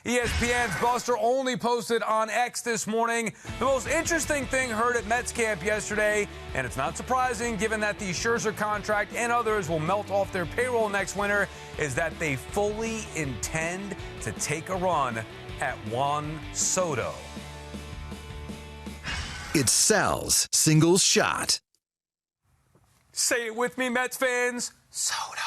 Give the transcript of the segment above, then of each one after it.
ESPN's Buster Olney posted on X this morning the most interesting thing heard at Mets camp yesterday, and it's not surprising given that the Scherzer contract and others will melt off their payroll next winter, is that they fully intend to take a run at Juan Soto. It's Sal's single shot. Say it with me, Mets fans. Soto.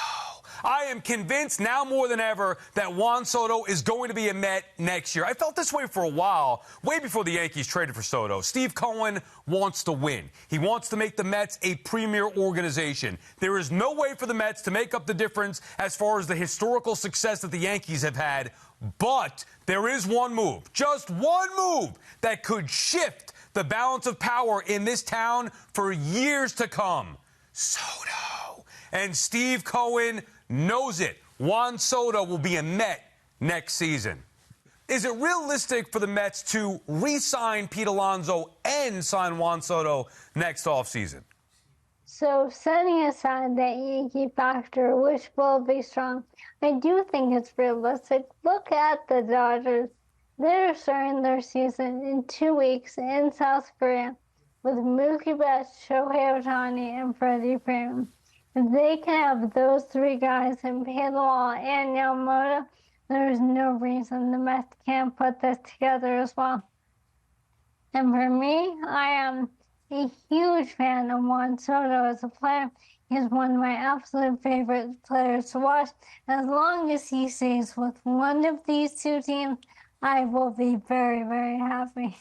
I am convinced now more than ever that Juan Soto is going to be a Met next year. I felt this way for a while, way before the Yankees traded for Soto. Steve Cohen wants to win. He wants to make the Mets a premier organization. There is no way for the Mets to make up the difference as far as the historical success that the Yankees have had. But there is one move, just one move, that could shift the balance of power in this town for years to come. Soto. And Steve Cohen knows it. Juan Soto will be a Met next season. Is it realistic for the Mets to re-sign Pete Alonso and sign Juan Soto next offseason? So setting aside that Yankee factor, which will be strong, I do think it's realistic. Look at the Dodgers. They're starting their season in 2 weeks in South Korea with Mookie Betts, Shohei Ohtani, and Freddie Freeman. If they can have those three guys and Pedro and Yamamoto, there's no reason the Mets can't put this together as well. And for me, I am a huge fan of Juan Soto as a player. He's one of my absolute favorite players to watch. As long as he stays with one of these two teams, I will be very, very happy.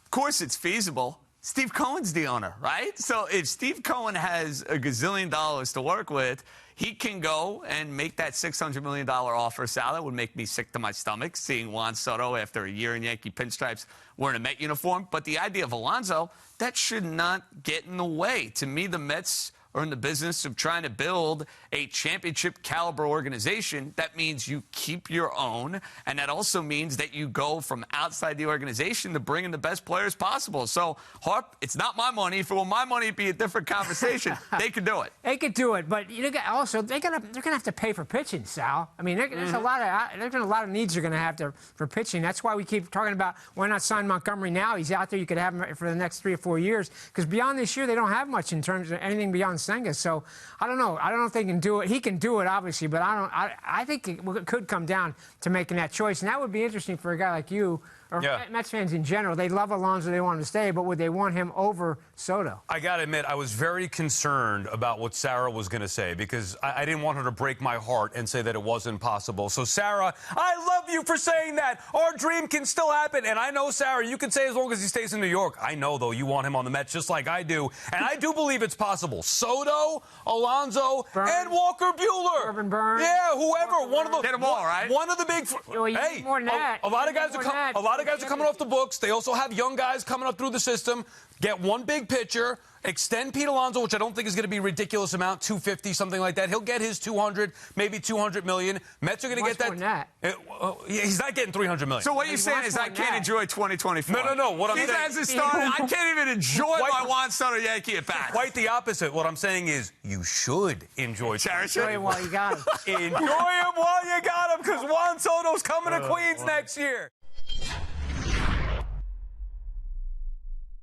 Of course it's feasible. Steve Cohen's the owner, right? So if Steve Cohen has a gazillion dollars to work with, he can go and make that $600 million offer. Sal, that would make me sick to my stomach, seeing Juan Soto after a year in Yankee pinstripes wearing a Met uniform. But the idea of Alonso, that should not get in the way. To me, the Mets are in the business of trying to build a championship caliber organization. That means you keep your own, and that also means that you go from outside the organization to bring in the best players possible. So, Harp, it's not my money. If it were my money, it'd be a different conversation. They could do it. They could do it, but you know, also they're gonna have to pay for pitching, Sal. I mean, there's a lot of needs you're gonna have to for pitching. That's why we keep talking about why not sign Montgomery now. He's out there. You could have him for the next 3 or 4 years, because beyond this year they don't have much in terms of anything beyond Senga. So I don't know. I don't know if they can do it. He can do it, obviously, but I think it could come down to making that choice, and that would be interesting for a guy like you or Mets fans in general. They love Alonso. They want him to stay, but would they want him over Soto? I got to admit, I was very concerned about what Sarah was going to say, because I didn't want her to break my heart and say that it wasn't possible. So, Sarah, I love you for saying that. Our dream can still happen. And I know, Sarah, you can say as long as he stays in New York. I know, though, you want him on the Mets just like I do. And I do believe it's possible. Soto, Alonso, and Walker Buehler. Corbin Burns. Yeah, whoever. One of the, get them all, right? One of the big... Well, hey, more than that. a lot of guys are coming off the books. They also have young guys coming up through the system. Get one big pitcher, extend Pete Alonso, which I don't think is going to be a ridiculous amount, 250, something like that. He'll get his 200, maybe 200 million. Mets are going to get that. He's not getting 300 million. So what you're saying is I can't enjoy 2024. No. What I'm saying, hasn't started. I can't even enjoy my Juan Soto Yankee at bat. Quite the opposite. What I'm saying is you should enjoy. Enjoy him while you got him. Enjoy him while you got him, because Juan Soto's coming to Queens next year.